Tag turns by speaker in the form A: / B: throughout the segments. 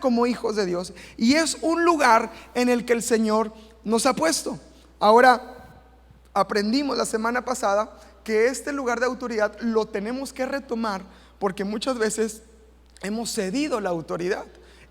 A: como hijos de Dios, y es un lugar en el que el Señor nos ha puesto. Ahora, aprendimos la semana pasada que este lugar de autoridad lo tenemos que retomar, porque muchas veces hemos cedido la autoridad,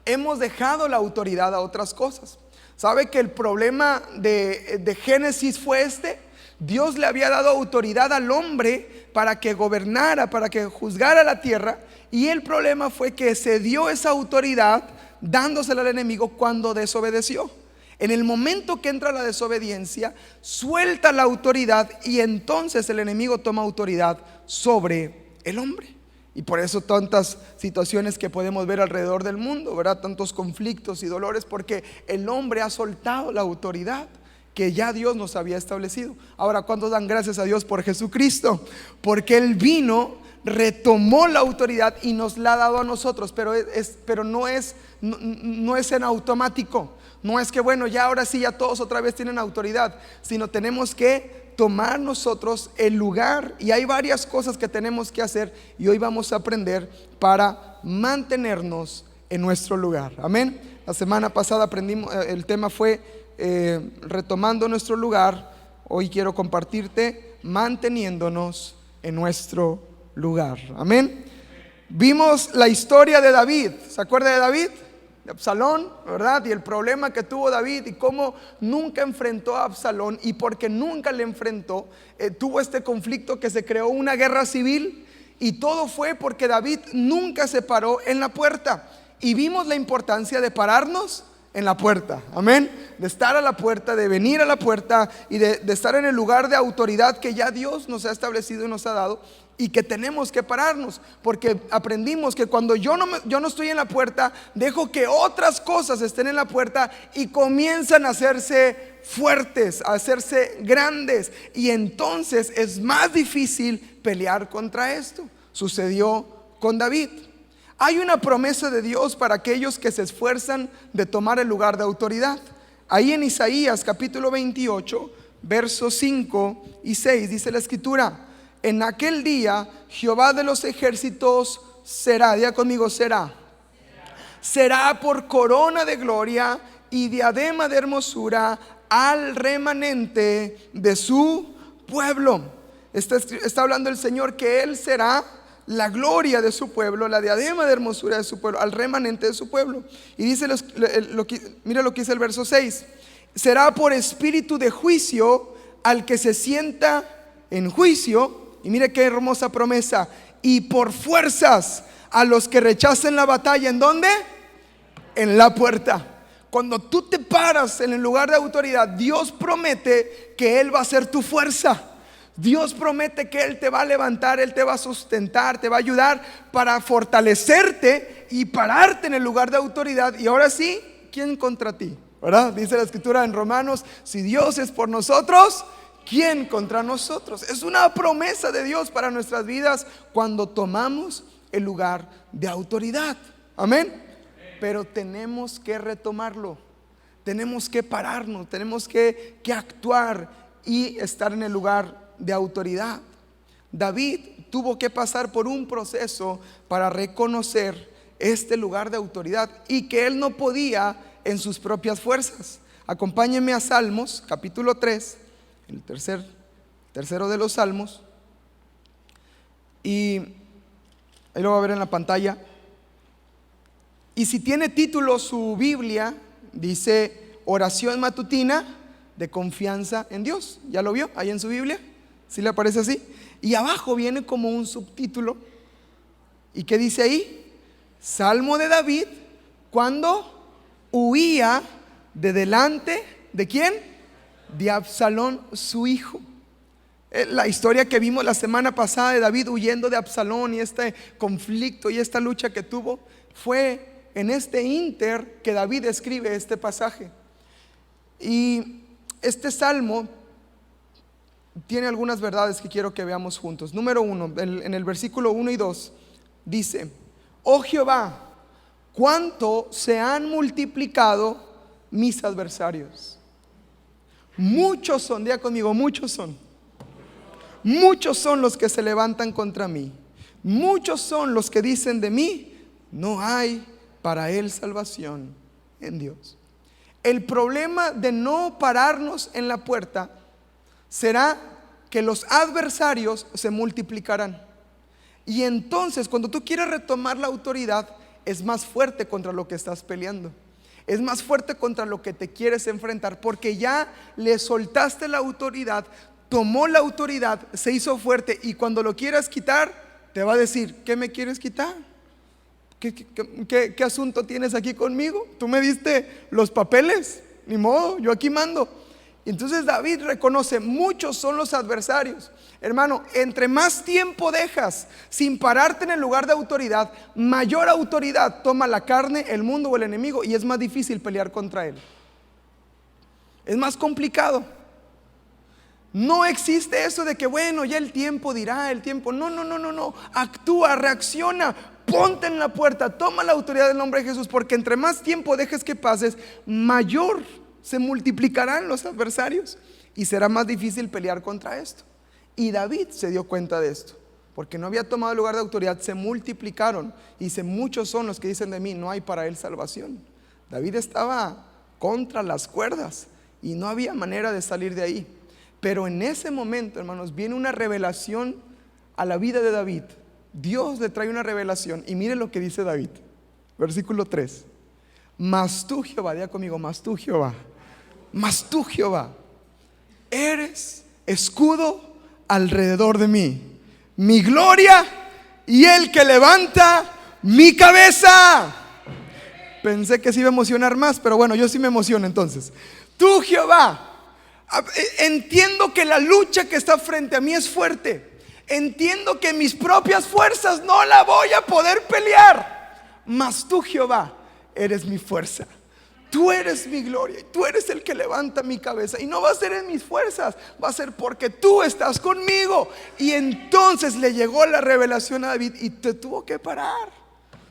A: hemos dejado la autoridad a otras cosas. ¿Sabe que el problema de Génesis fue este? Dios le había dado autoridad al hombre para que gobernara, para que juzgara la tierra, y el problema fue que se dio esa autoridad dándosela al enemigo cuando desobedeció. En el momento que entra la desobediencia, suelta la autoridad, y entonces el enemigo toma autoridad sobre el hombre. Y por eso tantas situaciones que podemos ver alrededor del mundo, ¿verdad? Tantos conflictos y dolores, porque el hombre ha soltado la autoridad que ya Dios nos había establecido. Ahora, ¿cuántos dan gracias a Dios por Jesucristo? Porque Él vino, retomó la autoridad y nos la ha dado a nosotros, pero no es en automático. No es que bueno, ya ahora sí, ya todos otra vez tienen autoridad, sino tenemos que tomar nosotros el lugar, y hay varias cosas que tenemos que hacer, y hoy vamos a aprender para mantenernos en nuestro lugar. Amén. La semana pasada aprendimos, el tema fue retomando nuestro lugar. Hoy quiero compartirte manteniéndonos en nuestro lugar. Amén. Vimos la historia de David. ¿Se acuerda de David? De Absalón, ¿verdad? Y el problema que tuvo David y cómo nunca enfrentó a Absalón, y porque nunca le enfrentó, tuvo este conflicto que se creó una guerra civil, y todo fue porque David nunca se paró en la puerta. Y vimos la importancia de pararnos en la puerta, amén, de estar a la puerta, de venir a la puerta, y de estar en el lugar de autoridad que ya Dios nos ha establecido y nos ha dado, y que tenemos que pararnos, porque aprendimos que cuando yo no estoy en la puerta, dejo que otras cosas estén en la puerta y comienzan a hacerse fuertes, a hacerse grandes, y entonces es más difícil pelear contra esto. Sucedió con David. Hay una promesa de Dios para aquellos que se esfuerzan de tomar el lugar de autoridad. Ahí en Isaías capítulo 28, versos 5 y 6 dice la escritura: en aquel día Jehová de los ejércitos será, diga conmigo, será por corona de gloria y diadema de hermosura al remanente de su pueblo. Está hablando el Señor que Él será la gloria de su pueblo, la diadema de hermosura de su pueblo, al remanente de su pueblo. Y dice, mira lo que dice el verso 6: será por espíritu de juicio al que se sienta en juicio. Y mire qué hermosa promesa: y por fuerzas a los que rechacen la batalla. ¿En dónde? En la puerta. Cuando tú te paras en el lugar de autoridad, Dios promete que Él va a ser tu fuerza. Dios promete que Él te va a levantar, Él te va a sustentar, te va a ayudar para fortalecerte y pararte en el lugar de autoridad. Y ahora sí, ¿quién contra ti? ¿Verdad? Dice la escritura en Romanos: si Dios es por nosotros, ¿quién contra nosotros? Es una promesa de Dios para nuestras vidas cuando tomamos el lugar de autoridad. Amén. Pero tenemos que retomarlo, tenemos que pararnos, tenemos que actuar y estar en el lugar de autoridad. David tuvo que pasar por un proceso para reconocer este lugar de autoridad, y que él no podía en sus propias fuerzas. Acompáñenme a Salmos capítulo 3, el tercero de los Salmos, y ahí lo va a ver en la pantalla. Y si tiene título su Biblia, dice oración matutina de confianza en Dios. ¿Ya lo vio ahí en su Biblia? ¿Sí le aparece así? Y abajo viene como un subtítulo. ¿Y qué dice ahí? Salmo de David cuando huía de delante ¿de quién? De Absalón su hijo. La historia que vimos la semana pasada de David huyendo de Absalón, y este conflicto y esta lucha que tuvo, fue en este ínter que David escribe este pasaje. Y este salmo tiene algunas verdades que quiero que veamos juntos. Número 1, en el versículo 1 y 2 dice: oh Jehová, cuánto se han multiplicado mis adversarios. Muchos son, diga conmigo, muchos son. Muchos son los que se levantan contra mí. Muchos son los que dicen de mí: no hay para él salvación en Dios. El problema de no pararnos en la puerta será que los adversarios se multiplicarán. Y entonces cuando tú quieres retomar la autoridad, es más fuerte contra lo que estás peleando. Es más fuerte contra lo que te quieres enfrentar, porque ya le soltaste la autoridad, tomó la autoridad, se hizo fuerte, y cuando lo quieras quitar, te va a decir: ¿qué me quieres quitar? ¿Qué asunto tienes aquí conmigo? Tú me diste los papeles, ni modo, yo aquí mando. Entonces David reconoce: muchos son los adversarios. Hermano, entre más tiempo dejas sin pararte en el lugar de autoridad, mayor autoridad toma la carne, el mundo o el enemigo, y es más difícil pelear contra él. Es más complicado. No existe eso de que bueno, ya el tiempo dirá, el tiempo. No. Actúa, reacciona, ponte en la puerta, toma la autoridad del nombre de Jesús, porque entre más tiempo dejes que pases, mayor se multiplicarán los adversarios y será más difícil pelear contra esto. Y David se dio cuenta de esto, porque no había tomado el lugar de autoridad. Se multiplicaron, y dice: muchos son los que dicen de mí, no hay para él salvación. David estaba contra las cuerdas y no había manera de salir de ahí. Pero en ese momento, hermanos, viene una revelación a la vida de David. Dios le trae una revelación, y mire lo que dice David, versículo 3: mas tú, Jehová, diga conmigo, mas tú, Jehová, eres escudo alrededor de mí, mi gloria y el que levanta mi cabeza. Pensé que se iba a emocionar más, pero bueno, yo sí me emociono entonces. Tú, Jehová, entiendo que la lucha que está frente a mí es fuerte. Entiendo que mis propias fuerzas no la voy a poder pelear, mas tú, Jehová, eres mi fuerza. Tú eres mi gloria y tú eres el que levanta mi cabeza. Y no va a ser en mis fuerzas, va a ser porque tú estás conmigo. Y entonces le llegó la revelación a David y te tuvo que parar,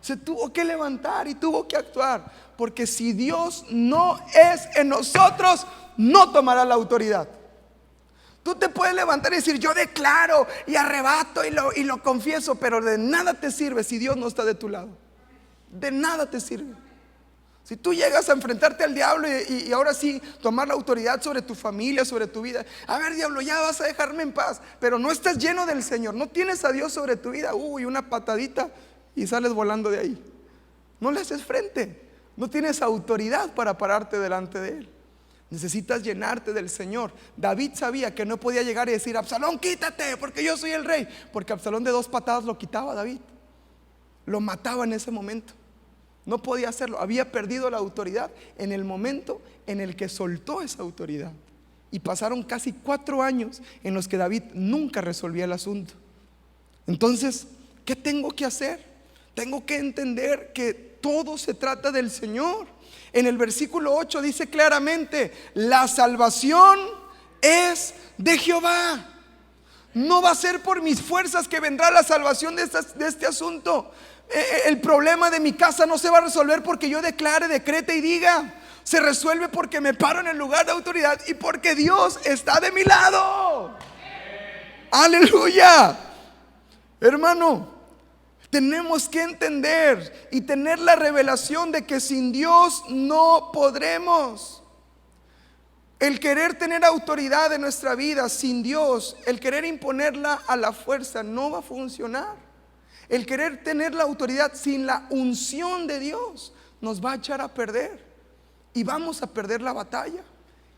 A: se tuvo que levantar y tuvo que actuar. Porque si Dios no es en nosotros, no tomará la autoridad. Tú te puedes levantar y decir: yo declaro y arrebato y lo confieso, pero de nada te sirve si Dios no está de tu lado. De nada te sirve. Si tú llegas a enfrentarte al diablo y ahora sí tomar la autoridad sobre tu familia, sobre tu vida. A ver, diablo, ya vas a dejarme en paz, pero no estás lleno del Señor, no tienes a Dios sobre tu vida. Una patadita y sales volando de ahí. No le haces frente, no tienes autoridad para pararte delante de Él. Necesitas llenarte del Señor. David sabía que no podía llegar y decir: Absalón, quítate, porque yo soy el rey. Porque Absalón de 2 patadas lo quitaba a David, lo mataba en ese momento. No podía hacerlo, había perdido la autoridad en el momento en el que soltó esa autoridad. Y pasaron casi 4 años en los que David nunca resolvía el asunto. Entonces, ¿qué tengo que hacer? Tengo que entender que todo se trata del Señor. En el versículo 8 dice claramente: la salvación es de Jehová. No va a ser por mis fuerzas que vendrá la salvación de este asunto. El problema de mi casa no se va a resolver porque yo declare, decrete y diga. Se resuelve porque me paro en el lugar de autoridad y porque Dios está de mi lado. Aleluya. Hermano, tenemos que entender y tener la revelación de que sin Dios no podremos. El querer tener autoridad en nuestra vida sin Dios, el querer imponerla a la fuerza, no va a funcionar. El querer tener la autoridad sin la unción de Dios nos va a echar a perder y vamos a perder la batalla.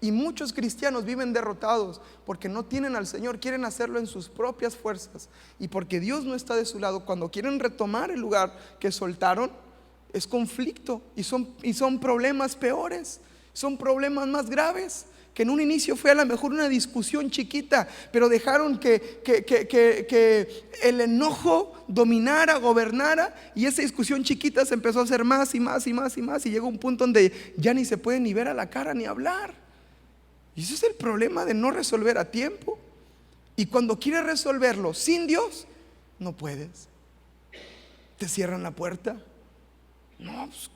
A: Y muchos cristianos viven derrotados porque no tienen al Señor, quieren hacerlo en sus propias fuerzas. Y porque Dios no está de su lado, cuando quieren retomar el lugar que soltaron, es conflicto y son problemas peores, son problemas más graves. Que en un inicio fue a lo mejor una discusión chiquita, pero dejaron que el enojo dominara, gobernara, y esa discusión chiquita se empezó a hacer más y más y más y más, y llegó un punto donde ya ni se puede ni ver a la cara ni hablar. Y ese es el problema de no resolver a tiempo. Y cuando quieres resolverlo sin Dios, no puedes. Te cierran la puerta. No, pues,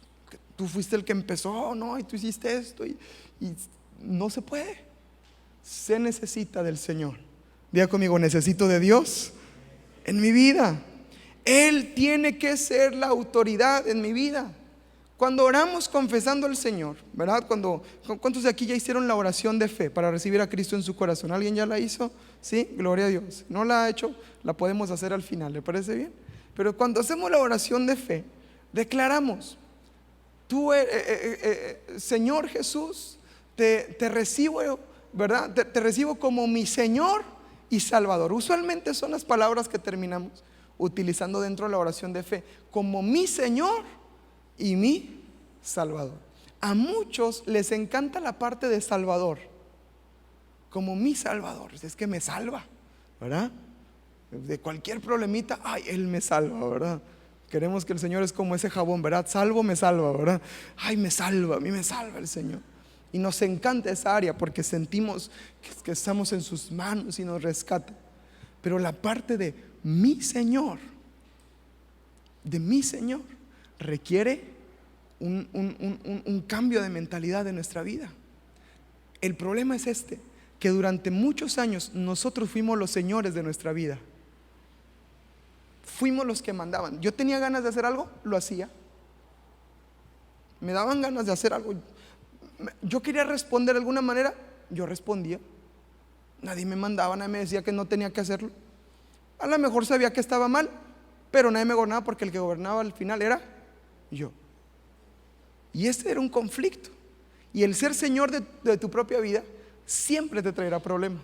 A: tú fuiste el que empezó, no, y tú hiciste esto, y no se puede. Se necesita del Señor. Diga conmigo: necesito de Dios en mi vida. Él tiene que ser la autoridad en mi vida. Cuando oramos confesando al Señor, ¿verdad? ¿Cuántos de aquí ya hicieron la oración de fe para recibir a Cristo en su corazón? ¿Alguien ya la hizo? Sí, gloria a Dios. ¿No la ha hecho? La podemos hacer al final, ¿le parece bien? Pero cuando hacemos la oración de fe, declaramos: tú, Señor Jesús, te recibo, ¿verdad? Te recibo como mi Señor y Salvador. Usualmente son las palabras que terminamos utilizando dentro de la oración de fe, como mi Señor y mi Salvador. A muchos les encanta la parte de Salvador, como mi Salvador, es que me salva, ¿verdad? De cualquier problemita, ay, Él me salva, ¿verdad? Queremos que el Señor es como ese jabón, ¿verdad? Salvo, me salva, ¿verdad? Ay, me salva, a mí me salva el Señor. Y nos encanta esa área porque sentimos que estamos en sus manos y nos rescata. Pero la parte de mi Señor, requiere un cambio de mentalidad de nuestra vida. El problema es que durante muchos años nosotros fuimos los señores de nuestra vida. Fuimos los que mandaban. Yo tenía ganas de hacer algo, lo hacía. Me daban ganas de hacer algo, yo quería responder de alguna manera, yo respondía. Nadie me mandaba, nadie me decía que no tenía que hacerlo. A lo mejor sabía que estaba mal, pero nadie me gobernaba, porque el que gobernaba al final era yo. Y ese era un conflicto. Y el ser señor de tu propia vida siempre te traerá problemas.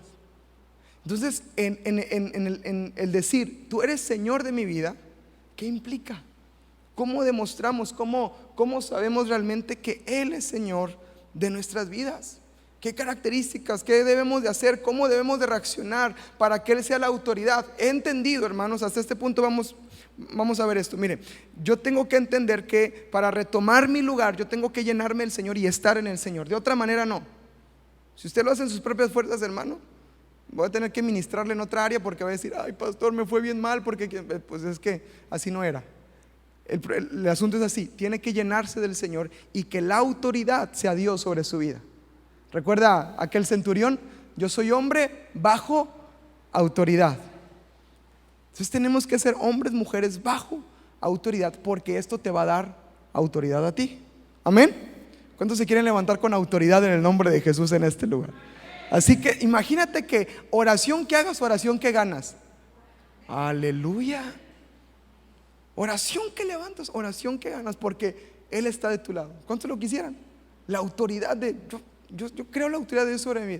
A: Entonces, en el decir, tú eres Señor de mi vida, ¿qué implica? ¿Cómo demostramos, cómo sabemos realmente que Él es Señor de nuestras vidas? ¿Qué características, qué debemos de hacer, cómo debemos de reaccionar para que Él sea la autoridad? He entendido, hermanos, hasta este punto vamos a ver esto. Mire, yo tengo que entender que para retomar mi lugar, yo tengo que llenarme del Señor y estar en el Señor. De otra manera no. Si usted lo hace en sus propias fuerzas, hermano, voy a tener que ministrarle en otra área, porque va a decir: ay, pastor, me fue bien mal, porque pues es que así no era. El asunto es así: tiene que llenarse del Señor y que la autoridad sea Dios sobre su vida. ¿Recuerda aquel centurión? Yo soy hombre bajo autoridad. Entonces tenemos que ser hombres, mujeres bajo autoridad, porque esto te va a dar autoridad a ti. Amén. ¿Cuántos se quieren levantar con autoridad en el nombre de Jesús en este lugar? Así que imagínate que oración que hagas, oración que ganas. Aleluya. Oración que levantas, oración que ganas, porque Él está de tu lado. ¿Cuántos lo quisieran? La autoridad de yo creo la autoridad de Dios sobre mí.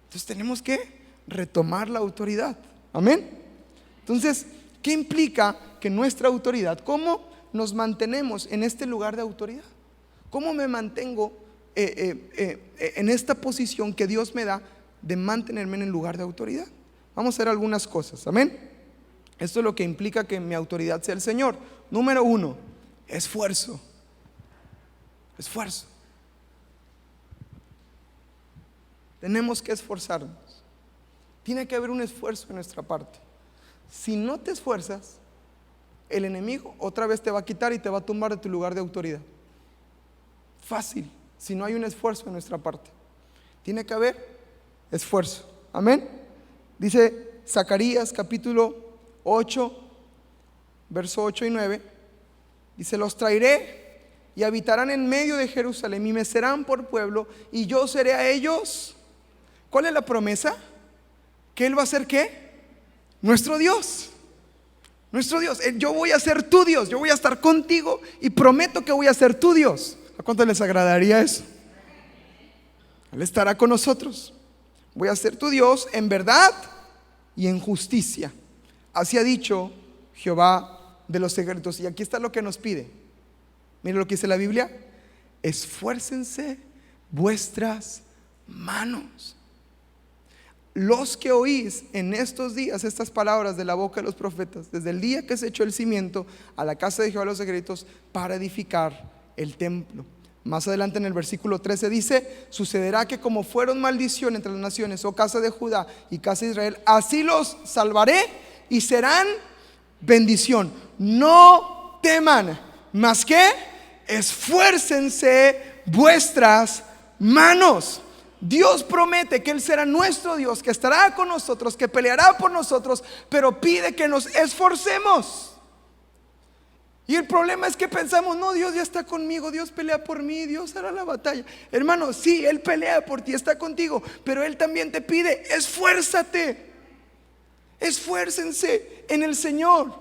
A: Entonces tenemos que retomar la autoridad. Amén. Entonces, ¿qué implica que nuestra autoridad? ¿Cómo nos mantenemos en este lugar de autoridad? ¿Cómo me mantengo en esta posición que Dios me da de mantenerme en el lugar de autoridad? Vamos a hacer algunas cosas. Amén. Esto es lo que implica que mi autoridad sea el Señor. Número 1, esfuerzo. Esfuerzo. Tenemos que esforzarnos. Tiene que haber un esfuerzo en nuestra parte. Si no te esfuerzas, el enemigo otra vez te va a quitar y te va a tumbar de tu lugar de autoridad. Fácil, si no hay un esfuerzo en nuestra parte. Tiene que haber esfuerzo. Amén. Dice Zacarías capítulo 8, verso 8 y 9. Dice: los traeré y habitarán en medio de Jerusalén y me serán por pueblo y yo seré a ellos. ¿Cuál es la promesa? Que Él va a ser ¿qué? Nuestro Dios. Nuestro Dios. Yo voy a ser tu Dios. Yo voy a estar contigo y prometo que voy a ser tu Dios. ¿A cuánto les agradaría eso? Él estará con nosotros. Voy a ser tu Dios en verdad y en justicia. Así ha dicho Jehová de los ejércitos. Y aquí está lo que nos pide. Mire lo que dice la Biblia: esfuércense vuestras manos. Los que oís en estos días estas palabras de la boca de los profetas, desde el día que se echó el cimiento a la casa de Jehová de los ejércitos para edificar el templo. Más adelante en el versículo 13 dice: sucederá que como fueron maldición entre las naciones, oh casa de Judá y casa de Israel, así los salvaré y serán bendición. No teman, más que esfuércense vuestras manos. Dios promete que Él será nuestro Dios, que estará con nosotros, que peleará por nosotros, pero pide que nos esforcemos. Y el problema es que pensamos, no, Dios ya está conmigo, Dios pelea por mí, Dios hará la batalla. Hermano, sí, Él pelea por ti, está contigo, pero Él también te pide, esfuérzate. Esfuércense en el Señor.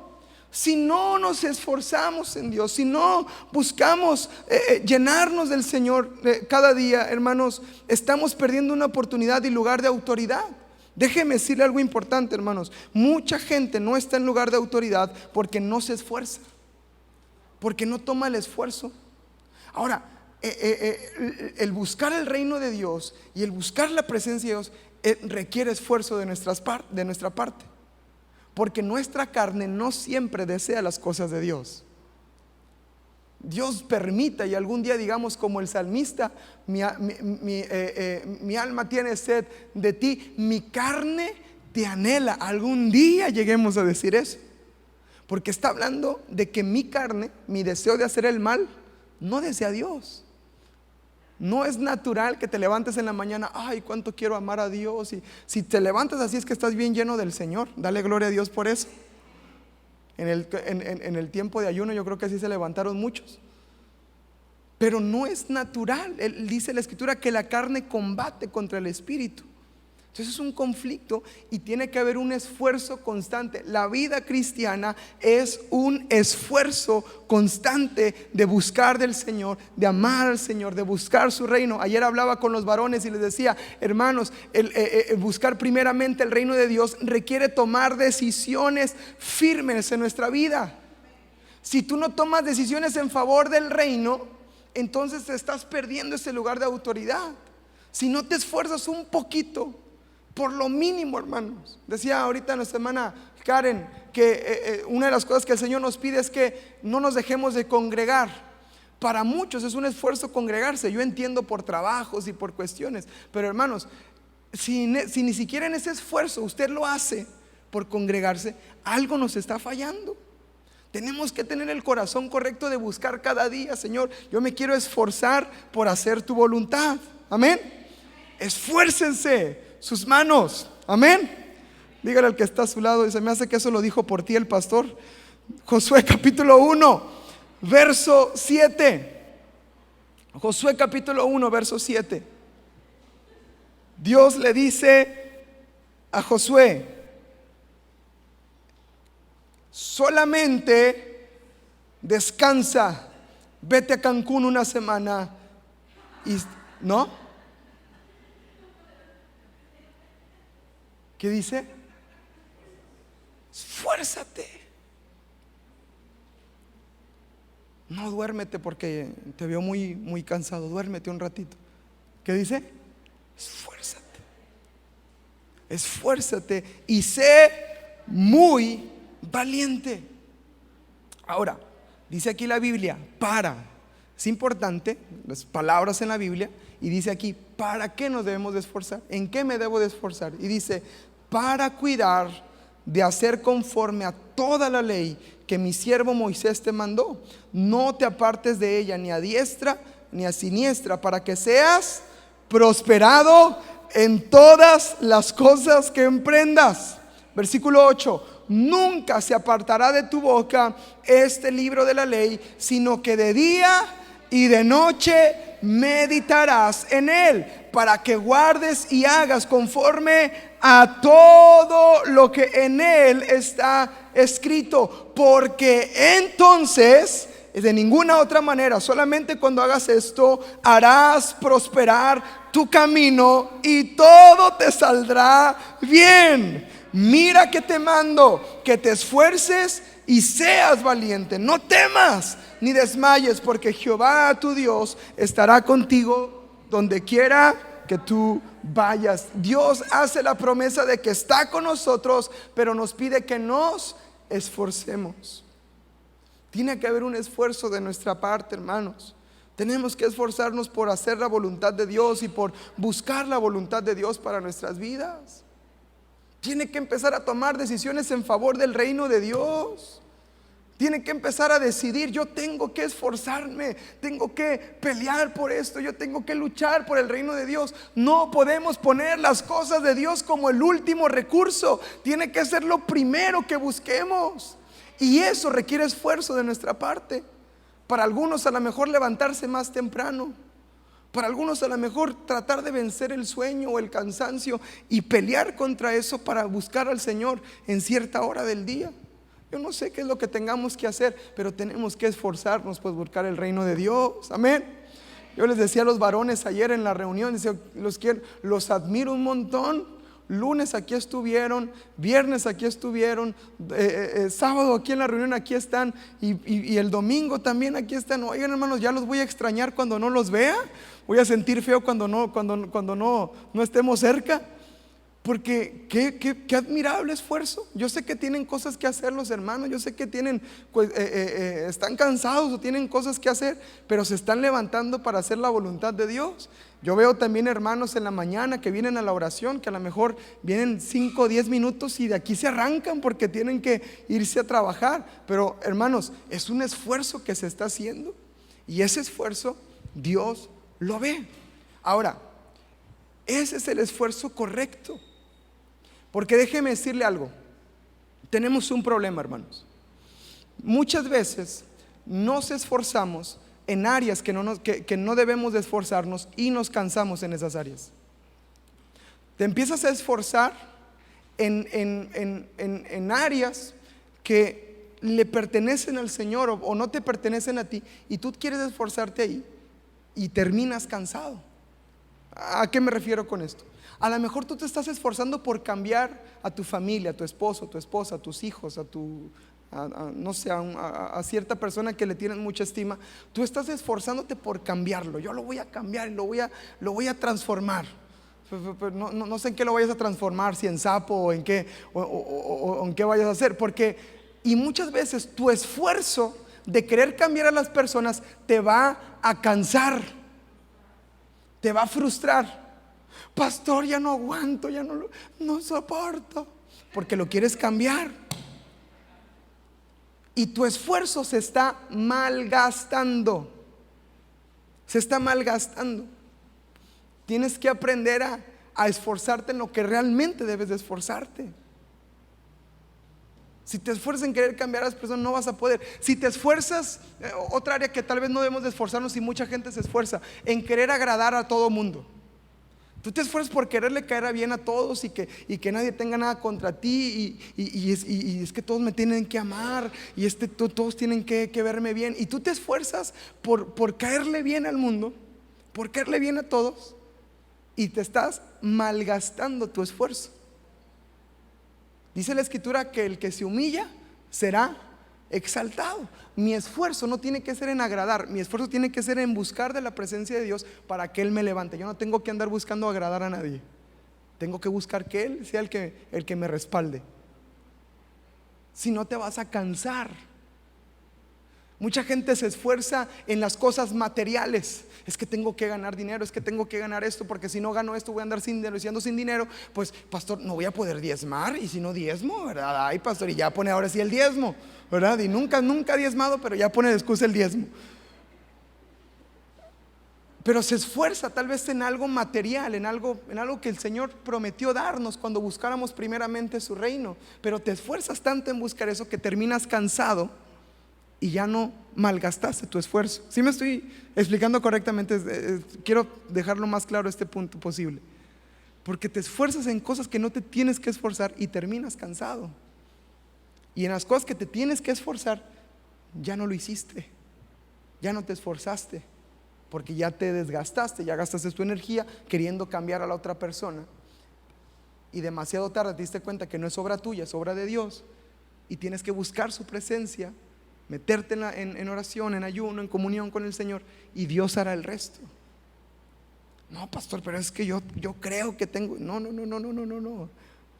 A: Si no nos esforzamos en Dios, si no buscamos llenarnos del Señor cada día, hermanos, estamos perdiendo una oportunidad y lugar de autoridad. Déjeme decirle algo importante, hermanos. Mucha gente no está en lugar de autoridad porque no se esfuerza, porque no toma el esfuerzo. Ahora, el buscar el reino de Dios y el buscar la presencia de Dios requiere esfuerzo de nuestra parte, porque nuestra carne no siempre desea las cosas de Dios. Dios permita y algún día digamos como el salmista, mi alma tiene sed de ti, mi carne te anhela. Algún día lleguemos a decir eso, porque está hablando de que mi carne, mi deseo de hacer el mal, no desea a Dios. No es natural que te levantes en la mañana, ay, cuánto quiero amar a Dios. Y si te levantas así es que estás bien lleno del Señor. Dale gloria a Dios por eso. En el tiempo de ayuno yo creo que así se levantaron muchos. Pero no es natural. Él dice la Escritura que la carne combate contra el Espíritu. Entonces es un conflicto y tiene que haber un esfuerzo constante. La vida cristiana es un esfuerzo constante de buscar del Señor, de amar al Señor, de buscar su reino. Ayer hablaba con los varones y les decía, hermanos, buscar primeramente el reino de Dios requiere tomar decisiones firmes en nuestra vida. Si tú no tomas decisiones en favor del reino, entonces te estás perdiendo ese lugar de autoridad. Si no te esfuerzas un poquito, por lo mínimo, hermanos. Decía ahorita nuestra hermana Karen que una de las cosas que el Señor nos pide es que no nos dejemos de congregar. Para muchos es un esfuerzo congregarse. Yo entiendo por trabajos y por cuestiones, pero hermanos, si ni siquiera en ese esfuerzo usted lo hace por congregarse, algo nos está fallando. Tenemos que tener el corazón correcto de buscar cada día, Señor, yo me quiero esforzar por hacer tu voluntad. Amén. Esfuércense sus manos, amén. Dígale al que está a su lado, y se me hace que eso lo dijo por ti el pastor. Josué capítulo 1 verso 7. Josué capítulo 1 verso 7. Dios le dice a Josué, solamente descansa, vete a Cancún una semana y ¿no? ¿Qué dice? Esfuérzate. No, duérmete porque te veo muy cansado. Duérmete un ratito. ¿Qué dice? Esfuérzate. Esfuérzate y sé muy valiente. Ahora, dice aquí la Biblia, es importante, las palabras en la Biblia, y dice aquí, ¿para qué nos debemos de esforzar? ¿En qué me debo de esforzar? Y dice, para cuidar de hacer conforme a toda la ley que mi siervo Moisés te mandó. No te apartes de ella ni a diestra ni a siniestra, para que seas prosperado en todas las cosas que emprendas. Versículo 8. Nunca se apartará de tu boca este libro de la ley, sino que de día y de noche meditarás en él, para que guardes y hagas conforme a todo lo que en él está escrito, porque entonces, de ninguna otra manera, solamente cuando hagas esto, harás prosperar tu camino y todo te saldrá bien. Mira que te mando, que te esfuerces y seas valiente. No temas ni desmayes, porque Jehová tu Dios estará contigo donde quiera que tú vayas. Dios hace la promesa de que está con nosotros, pero nos pide que nos esforcemos. Tiene que haber un esfuerzo de nuestra parte, hermanos. Tenemos que esforzarnos por hacer la voluntad de Dios y por buscar la voluntad de Dios para nuestras vidas. Tiene que empezar a tomar decisiones en favor del reino de Dios. Tiene que empezar a decidir, yo tengo que esforzarme, tengo que pelear por esto, yo tengo que luchar por el reino de Dios. No podemos poner las cosas de Dios como el último recurso. Tiene que ser lo primero que busquemos. Y eso requiere esfuerzo de nuestra parte. Para algunos a lo mejor levantarse más temprano. Para algunos a lo mejor tratar de vencer el sueño o el cansancio y pelear contra eso para buscar al Señor en cierta hora del día. Yo no sé qué es lo que tengamos que hacer, pero tenemos que esforzarnos por buscar el reino de Dios. Amén. Yo les decía a los varones ayer en la reunión, decía, los admiro un montón. Lunes aquí estuvieron, viernes aquí estuvieron, sábado aquí en la reunión aquí están, y el domingo también aquí están. Oigan, hermanos, ya los voy a extrañar cuando no los vea. Voy a sentir feo cuando no estemos cerca. Porque qué admirable esfuerzo. Yo sé que tienen cosas que hacer los hermanos. Yo sé que tienen, están cansados o tienen cosas que hacer, pero se están levantando para hacer la voluntad de Dios. Yo veo también hermanos en la mañana que vienen a la oración, que a lo mejor vienen 5 o 10 minutos y de aquí se arrancan porque tienen que irse a trabajar. Pero hermanos, es un esfuerzo que se está haciendo, y ese esfuerzo Dios lo ve. Ahora, ese es el esfuerzo correcto. Porque déjeme decirle algo, tenemos un problema, hermanos. Muchas veces nos esforzamos en áreas que no debemos de esforzarnos, y nos cansamos en esas áreas. Te empiezas a esforzar en áreas que le pertenecen al Señor o no te pertenecen a ti, y tú quieres esforzarte ahí y terminas cansado. ¿A qué me refiero con esto? A lo mejor tú te estás esforzando por cambiar a tu familia, a tu esposo, a tu esposa, a tus hijos, no sé, a cierta persona que le tienes mucha estima. Tú estás esforzándote por cambiarlo. Yo lo voy a cambiar y lo voy a transformar. No sé en qué lo vayas a transformar, si en sapo o en qué, o en qué vayas a hacer. Y muchas veces tu esfuerzo de querer cambiar a las personas te va a cansar, te va a frustrar. Pastor, ya no aguanto, ya no soporto, porque lo quieres cambiar. Y tu esfuerzo se está malgastando. Se está malgastando. Tienes que aprender a esforzarte en lo que realmente debes de esforzarte. Si te esfuerzas en querer cambiar a las personas, no vas a poder. Si te esfuerzas, otra área que tal vez no debemos de esforzarnos, y mucha gente se esfuerza en querer agradar a todo mundo. Tú te esfuerzas por quererle caer bien a todos, y que nadie tenga nada contra ti, y es que todos me tienen que amar, y todos tienen que verme bien. Y tú te esfuerzas por caerle bien al mundo, por caerle bien a todos, y te estás malgastando tu esfuerzo. Dice la Escritura que el que se humilla será exaltado. Mi esfuerzo no tiene que ser en agradar, mi esfuerzo tiene que ser en buscar de la presencia de Dios para que Él me levante. Yo no tengo que andar buscando agradar a nadie. Tengo que buscar que Él sea el que me respalde. Si no, te vas a cansar. Mucha gente se esfuerza en las cosas materiales. Es que tengo que ganar dinero, es que tengo que ganar esto, porque si no gano esto voy a andar sin dinero, y si ando sin dinero, pues pastor, no voy a poder diezmar, y si no diezmo, ¿verdad? Ay, pastor, y ya pone ahora sí el diezmo, ¿verdad? Y nunca ha diezmado, pero ya pone de excusa el diezmo. Pero se esfuerza tal vez en algo material, en algo que el Señor prometió darnos cuando buscáramos primeramente su reino. Pero te esfuerzas tanto en buscar eso que terminas cansado y ya no malgastaste tu esfuerzo. ¿Sí me estoy explicando correctamente? Quiero dejarlo más claro este punto posible. Porque te esfuerzas en cosas que no te tienes que esforzar y terminas cansado. Y en las cosas que te tienes que esforzar, ya no lo hiciste, ya no te esforzaste, porque ya te desgastaste, ya gastaste tu energía queriendo cambiar a la otra persona, y demasiado tarde te diste cuenta que no es obra tuya, es obra de Dios, y tienes que buscar su presencia, meterte en oración, en ayuno, en comunión con el Señor, y Dios hará el resto. No, pastor, pero es que yo creo que tengo. No.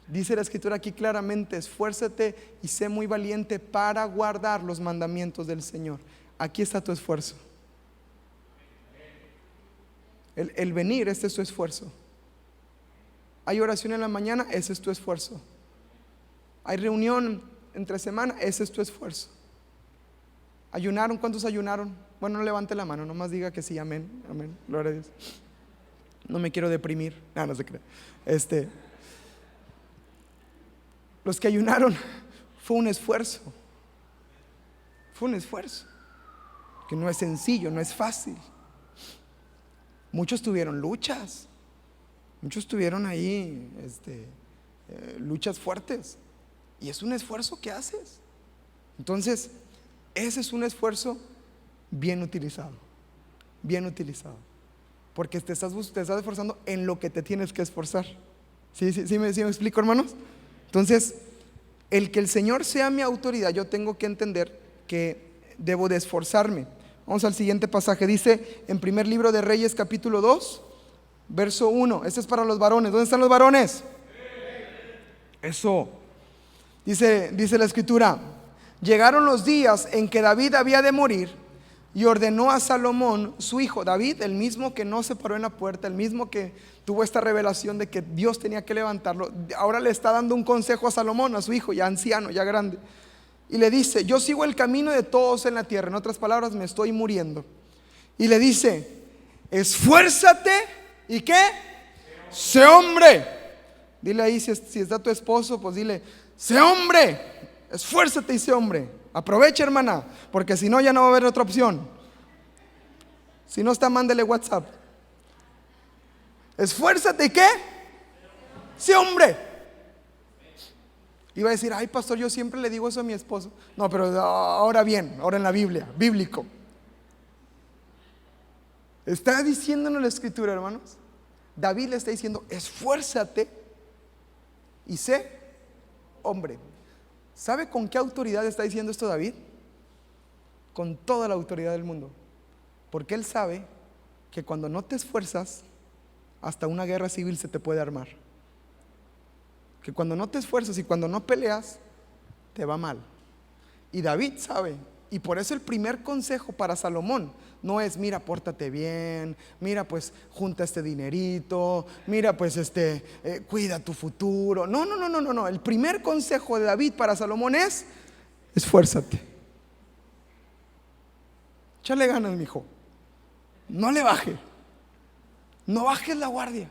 A: Dice la Escritura aquí claramente: esfuérzate y sé muy valiente para guardar los mandamientos del Señor. Aquí está tu esfuerzo. El venir, este es tu esfuerzo. Hay oración en la mañana, ese es tu esfuerzo. Hay reunión entre semana, ese es tu esfuerzo. ¿Ayunaron? ¿Cuántos ayunaron? Bueno, no levante la mano, nomás diga que sí, amén, amén, gloria a Dios. No me quiero deprimir, no se crea. Los que ayunaron, fue un esfuerzo. Fue un esfuerzo que no es sencillo, no es fácil. Muchos tuvieron luchas, muchos tuvieron ahí luchas fuertes, y es un esfuerzo que haces. Entonces, ese es un esfuerzo bien utilizado, porque te estás esforzando en lo que te tienes que esforzar. ¿Sí me explico, hermanos? Entonces, el que el Señor sea mi autoridad, yo tengo que entender que debo de esforzarme. Vamos al siguiente pasaje. Dice en primer libro de Reyes, capítulo 2, verso 1. Este es para los varones. ¿Dónde están los varones? Eso. Dice la escritura: llegaron los días en que David había de morir, y ordenó a Salomón su hijo. David, el mismo que no se paró en la puerta, el mismo que tuvo esta revelación de que Dios tenía que levantarlo, ahora le está dando un consejo a Salomón, a su hijo, ya anciano, ya grande. Y le dice: yo sigo el camino de todos en la tierra. En otras palabras, me estoy muriendo. Y le dice: esfuérzate. ¿Y qué? Sé hombre. Dile ahí, si está tu esposo, pues dile: sé hombre, esfuérzate y sé hombre. Aprovecha, hermana, porque si no ya no va a haber otra opción. Si no está, mándele WhatsApp. Esfuérzate, ¿y qué? Sé hombre. Iba a decir: ay, pastor, yo siempre le digo eso a mi esposo. No, pero ahora bien, ahora en la Biblia, bíblico. Está diciéndonos la escritura, hermanos. David le está diciendo: esfuérzate y sé hombre. ¿Sabe con qué autoridad está diciendo esto David? Con toda la autoridad del mundo. Porque él sabe que cuando no te esfuerzas, hasta una guerra civil se te puede armar. Que cuando no te esfuerzas y cuando no peleas, te va mal. Y David sabe. Y por eso el primer consejo para Salomón no es: mira, pórtate bien, mira, pues junta este dinerito, mira, pues cuida tu futuro. No. El primer consejo de David para Salomón es: esfuérzate. Échale ganas, mijo. No le baje. No bajes la guardia.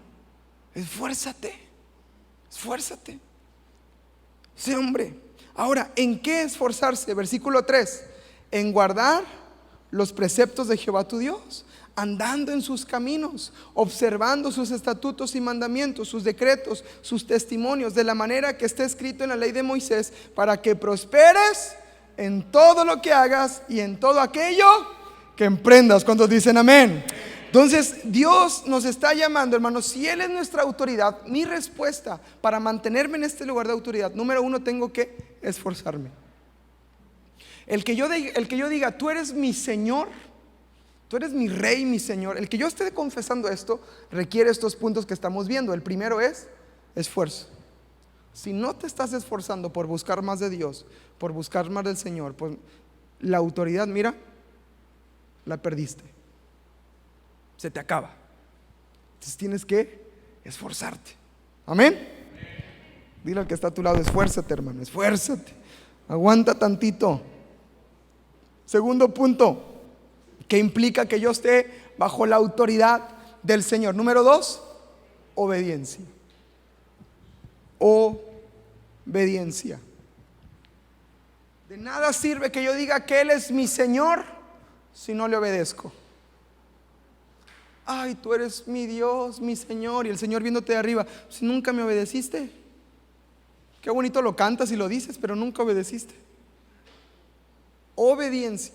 A: Esfuérzate. Sé hombre. Ahora, ¿en qué esforzarse? Versículo 3: en guardar los preceptos de Jehová tu Dios, andando en sus caminos, observando sus estatutos y mandamientos, sus decretos, sus testimonios, de la manera que está escrito en la ley de Moisés, para que prosperes en todo lo que hagas y en todo aquello que emprendas. ¿Cuántos dicen amén? Entonces Dios nos está llamando, hermanos. Si Él es nuestra autoridad, mi respuesta para mantenerme en este lugar de autoridad, número uno, tengo que esforzarme. El que yo diga: tú eres mi Señor, tú eres mi Rey, mi Señor. El que yo esté confesando esto requiere estos puntos que estamos viendo. El primero es esfuerzo. Si no te estás esforzando por buscar más de Dios, por buscar más del Señor, pues la autoridad, mira, la perdiste. Se te acaba. Entonces tienes que esforzarte. Amén. Dile al que está a tu lado: esfuérzate, hermano, esfuérzate. Aguanta tantito. Segundo punto, que implica que yo esté bajo la autoridad del Señor. Número 2, obediencia. Obediencia. De nada sirve que yo diga que Él es mi Señor si no le obedezco. Ay, tú eres mi Dios, mi Señor. Y el Señor viéndote de arriba: si nunca me obedeciste. Qué bonito lo cantas y lo dices, pero nunca obedeciste. Obediencia.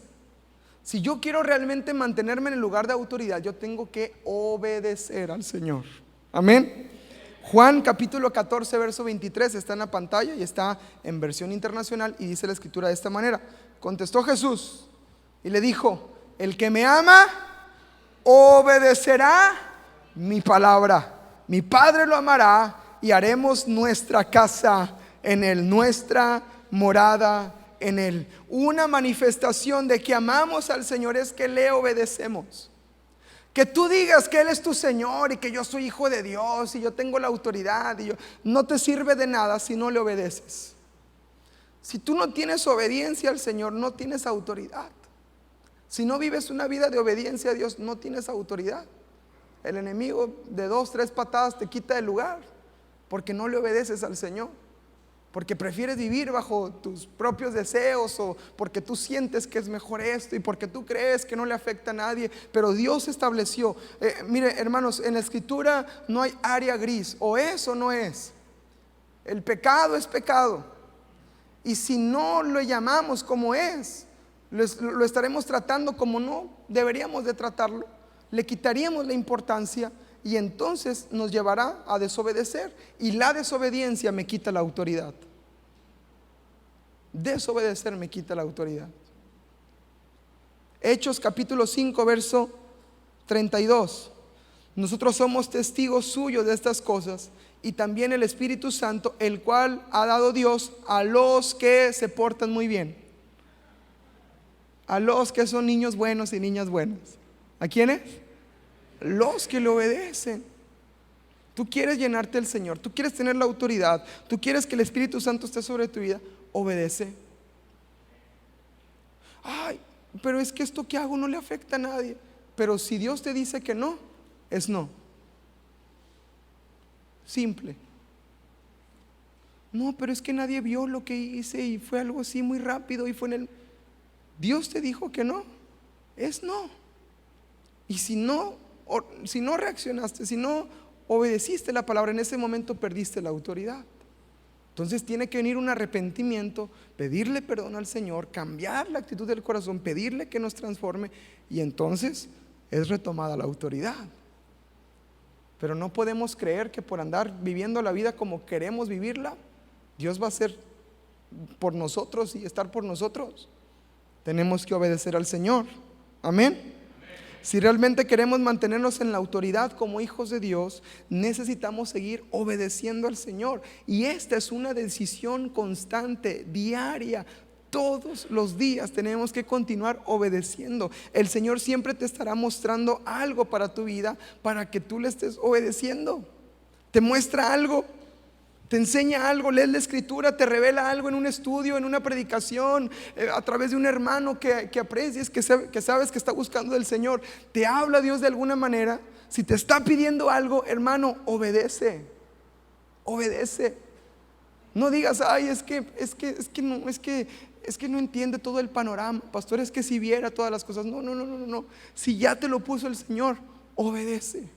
A: Si yo quiero realmente mantenerme en el lugar de autoridad, yo tengo que obedecer al Señor. Amén. Juan capítulo 14 verso 23 está en la pantalla y está en versión internacional, y dice la escritura de esta manera: contestó Jesús y le dijo: el que me ama obedecerá mi palabra. Mi Padre lo amará y haremos nuestra casa en él, nuestra morada en él. Una manifestación de que amamos al Señor es que le obedecemos. Que tú digas que Él es tu Señor y que yo soy hijo de Dios y yo tengo la autoridad no te sirve de nada si no le obedeces. Si tú no tienes obediencia al Señor, no tienes autoridad. Si no vives una vida de obediencia a Dios, no tienes autoridad. El enemigo de 2, 3 patadas te quita el lugar porque no le obedeces al Señor. porque prefieres vivir bajo tus propios deseos, o porque tú sientes que es mejor esto y porque tú crees que no le afecta a nadie. Pero Dios estableció, mire hermanos, en la escritura no hay área gris, o es o no es. El pecado es pecado, y si no lo llamamos como es, lo estaremos tratando como no deberíamos de tratarlo, le quitaríamos la importancia, y entonces nos llevará a desobedecer, y la desobediencia me quita la autoridad. Desobedecer me quita la autoridad. Hechos capítulo 5 verso 32. Nosotros somos testigos suyos de estas cosas, y también el Espíritu Santo, el cual ha dado Dios a los que se portan muy bien, a los que son niños buenos y niñas buenas. ¿A quiénes? Los que le obedecen. Tú quieres llenarte del Señor, tú quieres tener la autoridad, tú quieres que el Espíritu Santo esté sobre tu vida, obedece. Ay, pero es que esto que hago no le afecta a nadie. Pero si Dios te dice que no, es no. Simple. No, pero es que nadie vio lo que hice y fue algo así muy rápido y fue en el... Dios te dijo que no, es no. Y si no reaccionaste, si no obedeciste la palabra, en ese momento perdiste la autoridad. Entonces tiene que venir un arrepentimiento, pedirle perdón al Señor, cambiar la actitud del corazón, pedirle que nos transforme, y entonces es retomada la autoridad. Pero no podemos creer que por andar viviendo la vida como queremos vivirla, Dios va a ser por nosotros y estar por nosotros. Tenemos que obedecer al Señor. Amén. Si realmente queremos mantenernos en la autoridad como hijos de Dios, necesitamos seguir obedeciendo al Señor. Y esta es una decisión constante, diaria. Todos los días tenemos que continuar obedeciendo. El Señor siempre te estará mostrando algo para tu vida, para que tú le estés obedeciendo. Te muestra algo, te enseña algo, lees la escritura, te revela algo en un estudio, en una predicación, a través de un hermano que aprecias, que sabes que está buscando del Señor. Te habla Dios de alguna manera. Si te está pidiendo algo, hermano, obedece. Obedece. No digas, ay, es que no entiende todo el panorama, pastor, es que si viera todas las cosas. No. Si ya te lo puso el Señor, obedece.